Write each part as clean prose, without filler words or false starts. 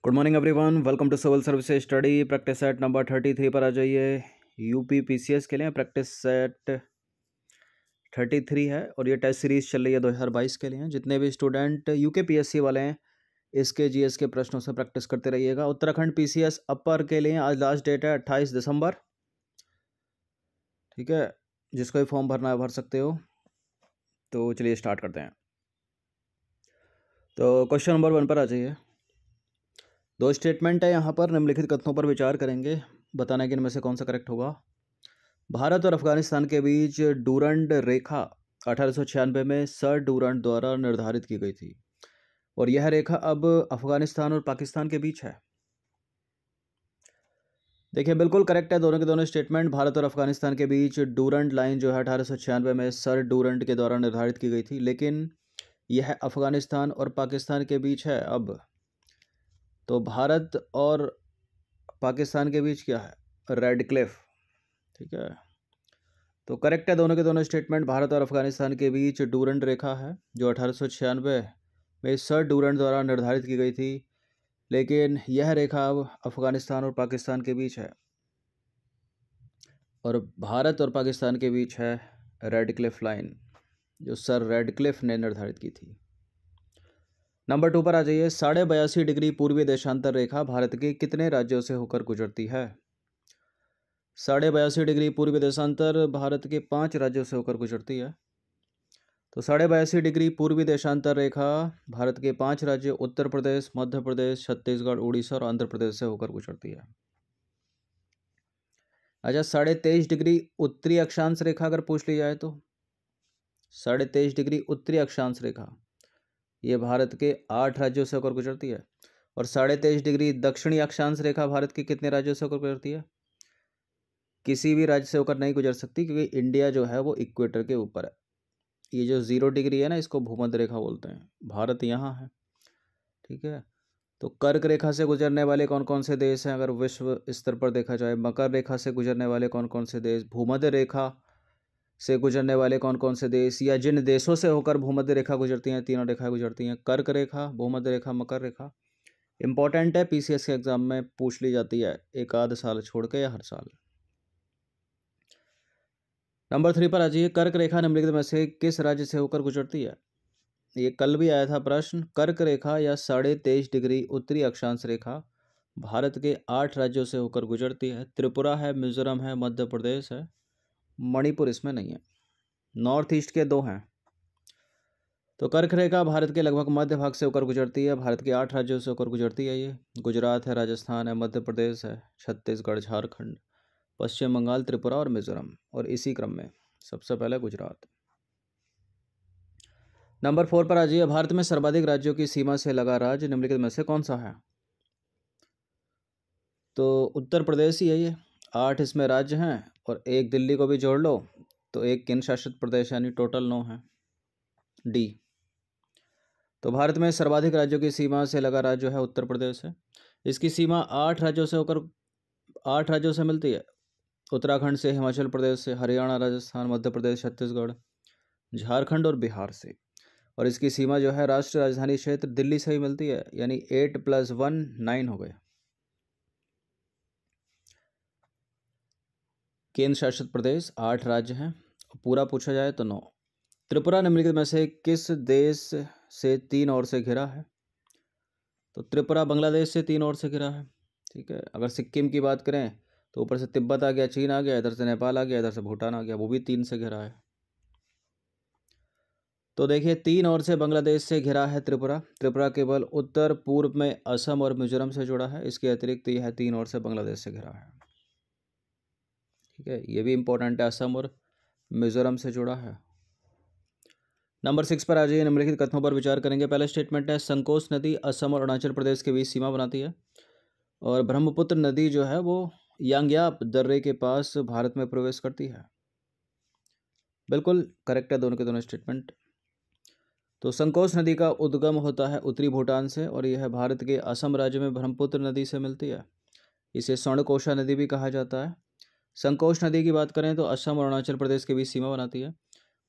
Good morning everyone, welcome to civil services study. Practice set number 33 पर आ जाइए। UP PCS के लिए practice set 33 है और ये टेस्ट सीरीज चल रही है 2022 के लिए। जितने भी स्टूडेंट यूके पीएससी वाले हैं इसके जीएस के प्रश्नों से प्रैक्टिस करते रहिएगा। उत्तराखंड पीसीएस अपर के लिए आज लास्ट डेट है 28 दिसंबर। ठीक है, जिसको भी फॉर्म भरना है भर सकते हो। तो चलिए स्टार्ट करते हैं। तो क्वेश्चन नंबर 1 पर आ जाइए। दो स्टेटमेंट है यहाँ पर, निम्नलिखित कथनों पर विचार करेंगे, बताना कि इनमें से कौन सा करेक्ट होगा। भारत और अफगानिस्तान के बीच डूरंड रेखा 1896 में सर डूरंड द्वारा निर्धारित की गई थी और यह रेखा अब अफगानिस्तान और पाकिस्तान के बीच है। देखिए बिल्कुल करेक्ट है दोनों के दोनों स्टेटमेंट। भारत और अफगानिस्तान के बीच डूरंड लाइन जो है 1896 में सर डूरंड के द्वारा निर्धारित की गई थी, लेकिन यह अफगानिस्तान और पाकिस्तान के बीच है अब। तो भारत और पाकिस्तान के बीच क्या है? Red Cliff. ठीक है, तो करेक्ट है दोनों के दोनों स्टेटमेंट। भारत और अफगानिस्तान के बीच डूरंड रेखा है जो 1896 में सर डूरंड द्वारा निर्धारित की गई थी, लेकिन यह रेखा अब अफगानिस्तान और पाकिस्तान के बीच है और भारत और पाकिस्तान के बीच है रेड क्लिफ लाइन जो सर रेड क्लिफ ने निर्धारित की थी। नंबर 2 पर आ जाइए। 82.5 डिग्री पूर्वी देशांतर रेखा भारत के कितने राज्यों से होकर गुजरती है? 82.5 डिग्री पूर्वी देशांतर भारत के 5 राज्यों से होकर गुजरती है। तो 82.5 डिग्री पूर्वी देशांतर रेखा भारत के 5 राज्यों उत्तर प्रदेश, मध्य प्रदेश, छत्तीसगढ़, उड़ीसा और आंध्र प्रदेश से होकर गुजरती है। अच्छा, 23.5 डिग्री उत्तरी अक्षांश रेखा अगर पूछ ली जाए तो 23.5 डिग्री उत्तरी अक्षांश रेखा ये भारत के 8 राज्यों से होकर गुजरती है और 23.5 डिग्री दक्षिणी अक्षांश रेखा भारत के कितने राज्यों से होकर गुजरती है? किसी भी राज्य से होकर नहीं गुजर सकती, क्योंकि इंडिया जो है वो इक्वेटर के ऊपर है। ये जो 0 डिग्री है ना, इसको भूमध्य रेखा बोलते हैं। भारत यहाँ है। ठीक है, तो कर्क रेखा से गुजरने वाले कौन कौन से देश हैं अगर विश्व स्तर पर देखा जाए? मकर रेखा से गुजरने वाले कौन कौन से देश, भूमध्य रेखा से गुजरने वाले कौन कौन से देश, या जिन देशों से होकर भूमध्य रेखा गुजरती हैं, तीनों रेखाएं गुजरती हैं, कर्क रेखा, भूमध्य रेखा, मकर रेखा। इंपॉर्टेंट है, पीसीएस के एग्जाम में पूछ ली जाती है एक आध साल छोड़ के या हर साल। नंबर 3 पर आ जाइए। कर्क रेखा निम्नलिखित में से किस राज्य से होकर गुजरती है? ये कल भी आया था प्रश्न। कर्क रेखा या 23.5 डिग्री उत्तरी अक्षांश रेखा भारत के 8 राज्यों से होकर गुजरती है। त्रिपुरा है, मिजोरम है, मध्य प्रदेश है, मणिपुर इसमें नहीं है। नॉर्थ ईस्ट के 2 हैं। तो कर्क रेखा भारत के लगभग मध्य भाग से होकर गुजरती है। भारत के 8 राज्यों से होकर गुजरती है। ये गुजरात है, राजस्थान है, मध्य प्रदेश है, छत्तीसगढ़, झारखंड, पश्चिम बंगाल, त्रिपुरा और मिजोरम, और इसी क्रम में सबसे पहले गुजरात। नंबर 4 पर आ जाइए। भारत में सर्वाधिक राज्यों की सीमा से लगा राज्य निम्नलिखित में से कौन सा है? तो उत्तर प्रदेश ही है ये। 8 इसमें राज्य हैं और एक दिल्ली को भी जोड़ लो तो एक केंद्र शासित प्रदेश, यानी टोटल 9 है। डी। तो भारत में सर्वाधिक राज्यों की सीमा से लगा राज्य जो है उत्तर प्रदेश है। इसकी सीमा 8 राज्यों से होकर 8 राज्यों से मिलती है। उत्तराखंड से, हिमाचल प्रदेश से, हरियाणा, राजस्थान, मध्य प्रदेश, छत्तीसगढ़, झारखंड और बिहार से। और इसकी सीमा जो है राष्ट्रीय राजधानी क्षेत्र दिल्ली से ही मिलती है, यानी 8 + 1 9 हो गए। केंद्र शासित प्रदेश 8 राज्य हैं, पूरा पूछा जाए तो 9। त्रिपुरा निम्नलिखित में से किस देश से 3 ओर से घिरा है? तो त्रिपुरा बांग्लादेश से 3 ओर से घिरा है। ठीक है, अगर सिक्किम की बात करें तो ऊपर से तिब्बत आ गया, चीन आ गया, इधर से नेपाल आ गया, इधर से भूटान आ गया, वो भी 3 से घिरा है। तो देखिए 3 ओर से बांग्लादेश से घिरा है त्रिपुरा। त्रिपुरा केवल उत्तर पूर्व में असम और मिजोरम से जुड़ा है, इसके अतिरिक्त यह 3 ओर से बांग्लादेश से घिरा है। ठीक है, ये भी इंपॉर्टेंट है, असम और मिजोरम से जुड़ा है। नंबर 6 पर आ जाइए। निम्नलिखित कथनों पर विचार करेंगे। पहला स्टेटमेंट है संकोच नदी असम और अरुणाचल प्रदेश के बीच सीमा बनाती है और ब्रह्मपुत्र नदी जो है वो यांग्याप दर्रे के पास भारत में प्रवेश करती है। बिल्कुल करेक्ट है दोनों के दोनों स्टेटमेंट। तो संकोच नदी का उद्गम होता है उत्तरी भूटान से और यह भारत के असम राज्य में ब्रह्मपुत्र नदी से मिलती है। इसे स्वर्णकोशा नदी भी कहा जाता है। संकोच नदी की बात करें तो असम और अरुणाचल प्रदेश के बीच सीमा बनाती है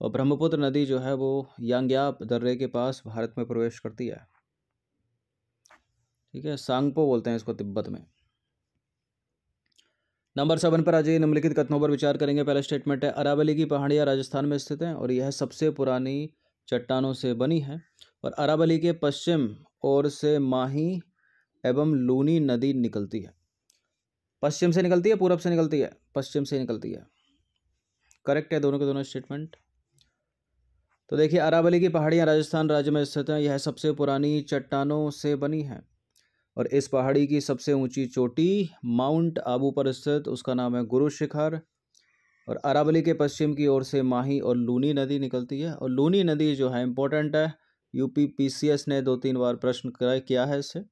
और ब्रह्मपुत्र नदी जो है वो यांग्याप दर्रे के पास भारत में प्रवेश करती है। ठीक है, सांगपो बोलते हैं इसको तिब्बत में। नंबर 7 पर आ जाइए, निम्नलिखित कथनों पर विचार करेंगे। पहला स्टेटमेंट है, अरावली की पहाड़ियाँ राजस्थान में स्थित हैं और यह सबसे पुरानी चट्टानों से बनी है और अरावली के पश्चिम ओर से माही एवं लूनी नदी निकलती है। पश्चिम से निकलती है, पूरब से निकलती है? पश्चिम से निकलती है। करेक्ट है दोनों के दोनों स्टेटमेंट। तो देखिए, अरावली की पहाड़ियाँ राजस्थान राज्य में स्थित हैं। यह सबसे पुरानी चट्टानों से बनी है और इस पहाड़ी की सबसे ऊंची चोटी माउंट आबू पर स्थित, उसका नाम है गुरु शिखर। और अरावली के पश्चिम की ओर से माही और लूनी नदी निकलती है और लूनी नदी जो है इंपॉर्टेंट है, यूपी पीसीएस ने 2-3 बार प्रश्न किया है इससे।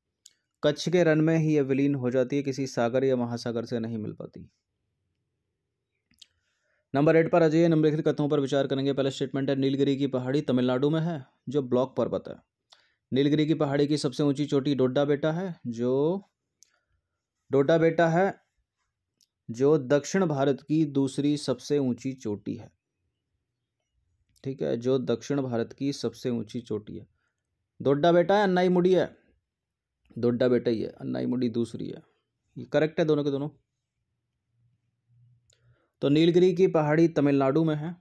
कच्छ के रण में ही यह विलीन हो जाती है, किसी सागर या महासागर से नहीं मिल पाती। नंबर 8 पर आ जाइए, निम्नलिखित कथनों पर विचार करेंगे। पहला स्टेटमेंट है, नीलगिरी की पहाड़ी तमिलनाडु में है जो ब्लॉक पर्वत है। नीलगिरी की पहाड़ी की सबसे ऊंची चोटी डोडा बेटा है, जो दक्षिण भारत की दूसरी सबसे ऊंची चोटी है। ठीक है, जो दक्षिण भारत की सबसे ऊंची चोटी है। डोडा बेटा है, अन्नाई मुड़ी है? डोडा बेटा ही है, अन्नाई मुड़ी दूसरी है। ये करेक्ट है दोनों के दोनों। तो नीलगिरी की पहाड़ी तमिलनाडु में है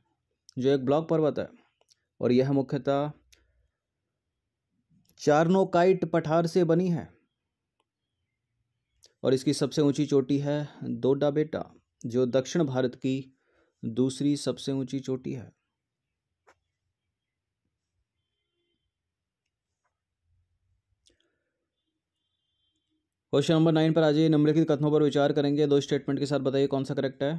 जो एक ब्लॉक पर्वत है और यह मुख्यतः चारनोकाइट पठार से बनी है और इसकी सबसे ऊंची चोटी है डोडा बेटा, जो दक्षिण भारत की दूसरी सबसे ऊंची चोटी है। क्वेश्चन नंबर 9 पर आ जाइए, निम्नलिखित कथनों पर विचार करेंगे। 2 स्टेटमेंट के साथ बताइए कौन सा करेक्ट है।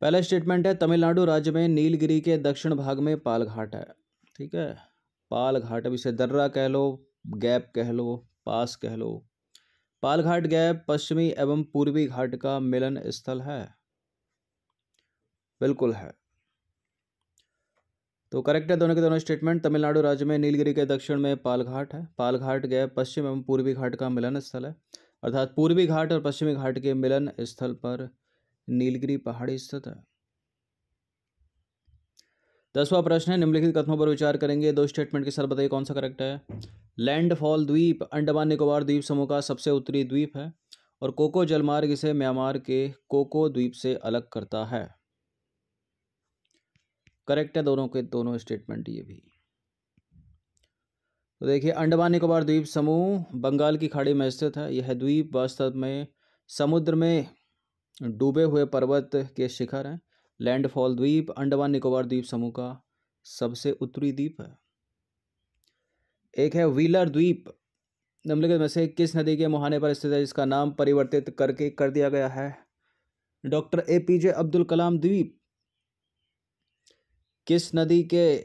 पहला स्टेटमेंट है, तमिलनाडु राज्य में नीलगिरी के दक्षिण भाग में पाल घाट है। ठीक है, पाल घाट, अब इसे दर्रा कह लो, गैप कह लो, पास कह लो। पाल घाट गैप पश्चिमी एवं पूर्वी घाट का मिलन स्थल है। बिल्कुल है, तो करेक्ट है दोनों के दोनों स्टेटमेंट। तमिलनाडु राज्य में नीलगिरी के दक्षिण में पाल घाट है। पाल घाट गैप पश्चिम एवं पूर्वी घाट का मिलन स्थल है, अर्थात पूर्वी घाट और पश्चिमी घाट के मिलन स्थल पर नीलगिरी पहाड़ी स्थित है। 10वां प्रश्न है, निम्नलिखित कथनों पर विचार करेंगे। 2 स्टेटमेंट के साथ बताइए कौन सा करेक्ट है। लैंडफॉल द्वीप अंडमान निकोबार द्वीप समूह का सबसे उत्तरी द्वीप है और कोको जलमार्ग इसे म्यांमार के कोको द्वीप से अलग करता है। करेक्ट है दोनों के दोनों स्टेटमेंट ये भी। तो देखिए, अंडमान निकोबार द्वीप समूह बंगाल की खाड़ी में स्थित है। यह द्वीप वास्तव में समुद्र में डूबे हुए पर्वत के शिखर हैं। लैंडफॉल द्वीप अंडमान निकोबार द्वीप समूह का सबसे उत्तरी द्वीप है। एक है व्हीलर द्वीप, निम्नलिखित में से किस नदी के मुहाने पर स्थित है जिसका नाम परिवर्तित करके कर दिया गया है डॉक्टर एपीजे अब्दुल कलाम द्वीप? किस नदी के?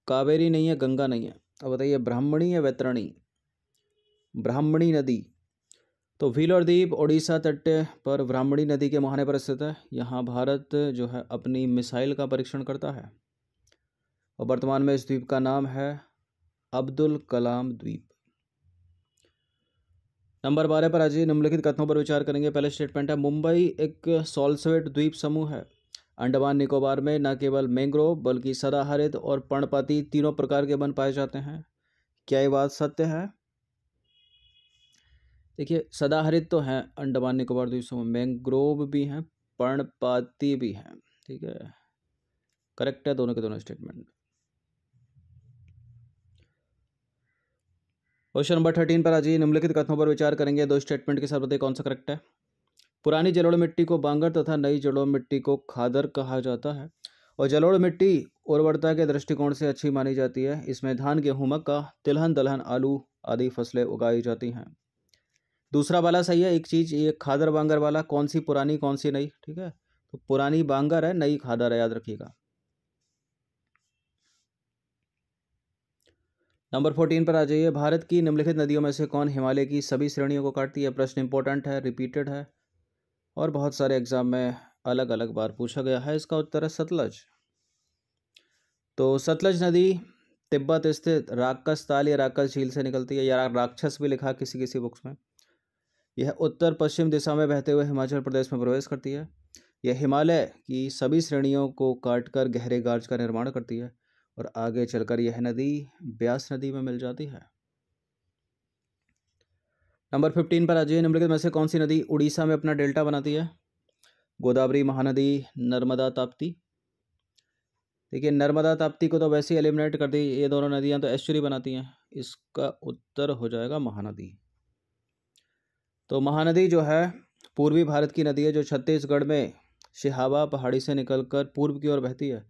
कावेरी नहीं है, गंगा नहीं है, अब बताइए ब्राह्मणी या वैतरणी? ब्राह्मणी नदी। तो व्हीलर द्वीप ओडिशा तट पर ब्राह्मणी नदी के मुहाने पर स्थित है। यहाँ भारत जो है अपनी मिसाइल का परीक्षण करता है और वर्तमान में इस द्वीप का नाम है अब्दुल कलाम द्वीप। नंबर 12 पर आज निम्नलिखित कथनों पर विचार करेंगे। पहले स्टेटमेंट है, मुंबई एक सॉल्सवेट द्वीप समूह है। अंडमान निकोबार में न केवल मैंग्रोव बल्कि सदाहरित और पर्णपाती तीनों प्रकार के वन पाए जाते हैं। क्या ये बात सत्य है? देखिए, सदाहरित तो हैं अंडमान निकोबार द्वीप समूह, मैंग्रोव भी हैं, पर्णपाती भी हैं। ठीक है, करेक्ट है दोनों के दोनों स्टेटमेंट। क्वेश्चन नंबर 13 पर आ जाइए, निम्नलिखित कथनों पर विचार करेंगे। 2 स्टेटमेंट के साथ बताइए कौन सा करेक्ट है। पुरानी जलोढ़ मिट्टी को बांगर तथा नई जलोढ़ मिट्टी को खादर कहा जाता है और जलोढ़ मिट्टी उर्वरता के दृष्टिकोण से अच्छी मानी जाती है। इसमें धान, गेहूं, मक्का, तिलहन, दलहन, आलू आदि फसलें उगाई जाती हैं। दूसरा वाला सही है। एक चीज, ये खादर बांगर वाला कौन सी पुरानी कौन सी नई? ठीक है, तो पुरानी बांगर है, नई खादर है, याद रखिएगा। नंबर 14 पर आ जाइए, भारत की निम्नलिखित नदियों में से कौन हिमालय की सभी श्रेणियों को काटती है? प्रश्न इंपॉर्टेंट है, रिपीटेड है और बहुत सारे एग्जाम में अलग अलग बार पूछा गया है। इसका उत्तर है सतलज। तो सतलज नदी तिब्बत स्थित राक्षस ताल या राक्षस झील से निकलती है, या राक्षस भी लिखा किसी किसी बुक्स में। यह उत्तर पश्चिम दिशा में बहते हुए हिमाचल प्रदेश में प्रवेश करती है। यह हिमालय की सभी श्रेणियों को काटकर गहरे गार्ज का निर्माण करती है और आगे चलकर यह नदी ब्यास नदी में मिल जाती है। नंबर 15 पर आ जाइए। निम्नलिखित में से कौन सी नदी उड़ीसा में अपना डेल्टा बनाती है? गोदावरी, महानदी, नर्मदा, ताप्ती। देखिए नर्मदा ताप्ती को तो वैसे ही एलिमिनेट कर दी, ये दोनों नदियां तो एस्चुरी बनाती हैं। इसका उत्तर हो जाएगा महानदी। तो महानदी जो है पूर्वी भारत की नदी है जो छत्तीसगढ़ में सिहावा पहाड़ी से निकलकर पूर्व की ओर बहती है।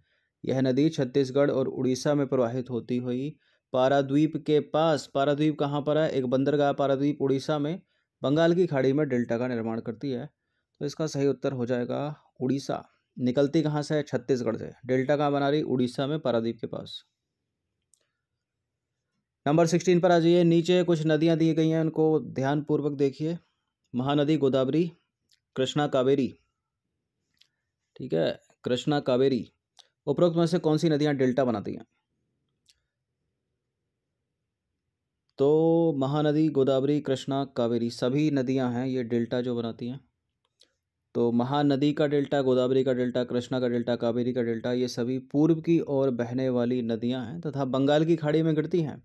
यह नदी छत्तीसगढ़ और उड़ीसा में प्रवाहित होती हुई पाराद्वीप के पास, पाराद्वीप कहाँ पर है? एक बंदरगाह पाराद्वीप उड़ीसा में बंगाल की खाड़ी में डेल्टा का निर्माण करती है। तो इसका सही उत्तर हो जाएगा उड़ीसा। निकलती कहाँ से है? छत्तीसगढ़ से। डेल्टा कहाँ बना रही? उड़ीसा में पाराद्वीप के पास। नंबर 16 पर आ जाइए। नीचे कुछ नदियाँ दी गई हैं, उनको ध्यानपूर्वक देखिए। महानदी गोदावरी, कृष्णा, कावेरी। ठीक है, कृष्णा, कावेरी। उपरोक्त में से कौन सी नदियाँ डेल्टा बनाती हैं? तो महानदी, गोदावरी, कृष्णा, कावेरी सभी नदियां हैं ये डेल्टा जो बनाती हैं। तो महानदी का डेल्टा, गोदावरी का डेल्टा, कृष्णा का डेल्टा, कावेरी का डेल्टा, ये सभी पूर्व की ओर बहने वाली नदियां हैं तथा बंगाल की खाड़ी में गिरती हैं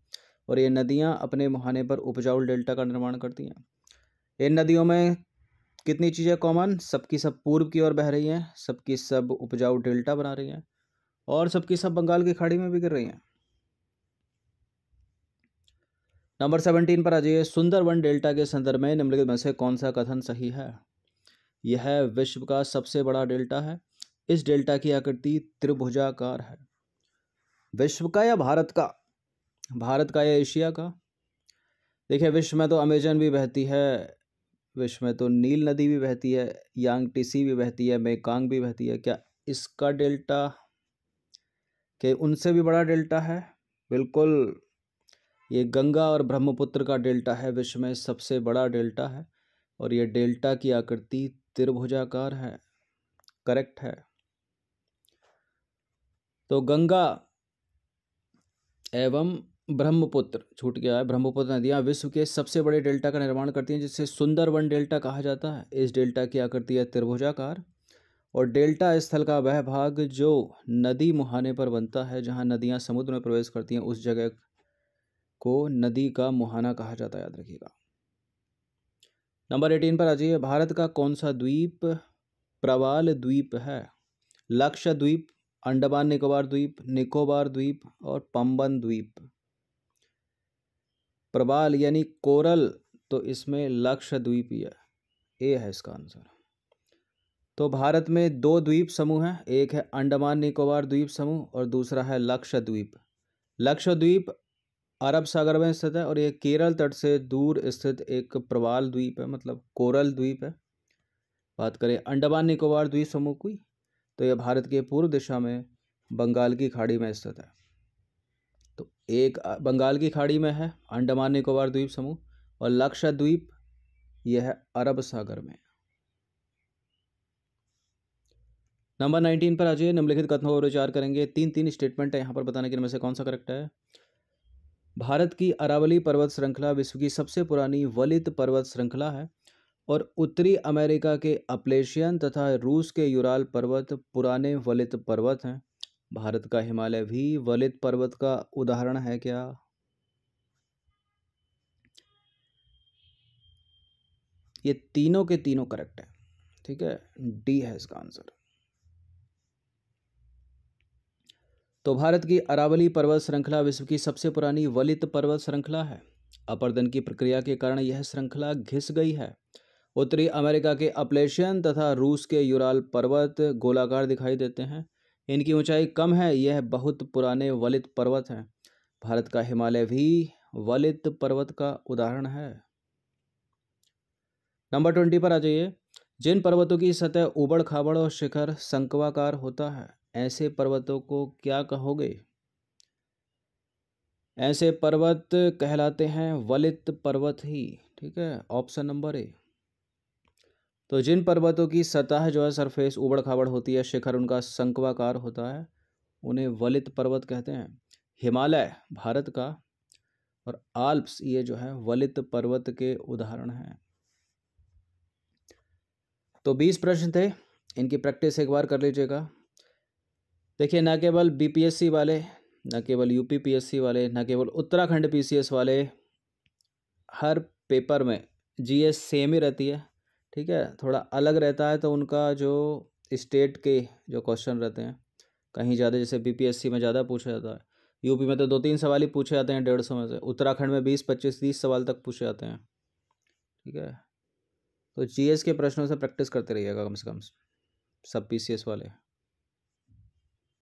और ये नदियां अपने मुहाने पर उपजाऊ डेल्टा का निर्माण करती हैं। इन नदियों में कितनी चीज़ें कॉमन? सबकी सब पूर्व की ओर बह रही हैं, सबकी सब उपजाऊ डेल्टा बना रही हैं और सबकी सब बंगाल की खाड़ी में भी गिर रही हैं। नंबर 17 पर आ जाइए। सुंदरवन डेल्टा के संदर्भ में निम्नलिखित में से कौन सा कथन सही है? यह विश्व का सबसे बड़ा डेल्टा है। इस डेल्टा की आकृति त्रिभुजाकार है। विश्व का या भारत का? भारत का या एशिया का? देखिए विश्व में तो अमेजन भी बहती है, विश्व में तो नील नदी भी बहती है, यांगटीसी भी बहती है, मेकांग भी बहती है। क्या इसका डेल्टा के उनसे भी बड़ा डेल्टा है? बिल्कुल, ये गंगा और ब्रह्मपुत्र का डेल्टा है, विश्व में सबसे बड़ा डेल्टा है और ये डेल्टा की आकृति त्रिभुजाकार है। करेक्ट है। तो गंगा एवं ब्रह्मपुत्र, छूट गया है, ब्रह्मपुत्र नदियाँ विश्व के सबसे बड़े डेल्टा का निर्माण करती हैं जिसे सुंदरवन डेल्टा कहा जाता है। इस डेल्टा की आकृति है त्रिभुजाकार और डेल्टा स्थल का वह भाग जो नदी मुहाने पर बनता है, जहाँ नदियाँ समुद्र में प्रवेश करती हैं, उस जगह को नदी का मुहाना कहा जाता है, याद रखिएगा। नंबर 18 पर आ जाइए। भारत का कौन सा द्वीप प्रवाल द्वीप है? लक्षद्वीप, अंडमान निकोबार द्वीप, निकोबार द्वीप और पंबन द्वीप। प्रवाल यानी कोरल, तो इसमें लक्षद्वीप ही है, ए है इसका आंसर। तो भारत में दो द्वीप समूह हैं, एक है अंडमान निकोबार द्वीप समूह और दूसरा है लक्षद्वीप। लक्षद्वीप अरब सागर में स्थित है और ये केरल तट से दूर स्थित एक प्रवाल द्वीप है, मतलब कोरल द्वीप है। बात करें अंडमान निकोबार द्वीप समूह की, तो यह भारत के पूर्व दिशा में बंगाल की खाड़ी में स्थित है। तो एक बंगाल की खाड़ी में है अंडमान निकोबार द्वीप समूह और लक्षद्वीप यह है अरब सागर में। नंबर 19 पर आ जाइए। निम्नलिखित कथनों पर विचार करेंगे। तीन स्टेटमेंट है यहाँ पर, बताने के इनमें से कौन सा करेक्ट है? भारत की अरावली पर्वत श्रृंखला विश्व की सबसे पुरानी वलित पर्वत श्रृंखला है और उत्तरी अमेरिका के अपलेशियन तथा रूस के यूराल पर्वत पुराने वलित पर्वत हैं। भारत का हिमालय भी वलित पर्वत का उदाहरण है क्या? ये तीनों के तीनों करेक्ट है। ठीक है, डी है इसका आंसर। तो भारत की अरावली पर्वत श्रृंखला विश्व की सबसे पुरानी वलित पर्वत श्रृंखला है। अपरदन की प्रक्रिया के कारण यह श्रृंखला घिस गई है। उत्तरी अमेरिका के अपलेशियन तथा रूस के यूराल पर्वत गोलाकार दिखाई देते हैं, इनकी ऊंचाई कम है, यह बहुत पुराने वलित पर्वत हैं। भारत का हिमालय भी वलित पर्वत का उदाहरण है। नंबर 20 पर आ जाइए। जिन पर्वतों की सतह उबड़ खाबड़ और शिखर शंक्वाकार होता है, ऐसे पर्वतों को क्या कहोगे? ऐसे पर्वत कहलाते हैं वलित पर्वत ही। ठीक है, ऑप्शन नंबर ए। तो जिन पर्वतों की सतह जो है सरफेस उबड़ खाबड़ होती है, शिखर उनका शंक्वाकार होता है, उन्हें वलित पर्वत कहते हैं। हिमालय भारत का और आल्प्स ये जो है वलित पर्वत के उदाहरण हैं। तो 20 प्रश्न थे, इनकी प्रैक्टिस एक बार कर लीजिएगा। देखिए, ना केवल बीपीएससी वाले, ना केवल यूपी पीएससी वाले, ना केवल उत्तराखंड पीसीएस वाले, हर पेपर में जीएस सेम ही रहती है। ठीक है, थोड़ा अलग रहता है तो उनका जो स्टेट के जो क्वेश्चन रहते हैं कहीं ज़्यादा, जैसे बीपीएससी में ज़्यादा पूछा जाता है, यूपी में तो 2-3 सवाल ही पूछे जाते हैं 150 में से, उत्तराखंड में 20, 25, 30 सवाल तक पूछे जाते हैं। ठीक है, तो जीएस के प्रश्नों से प्रैक्टिस करते रहिएगा कम से कम सब पीसीएस वाले।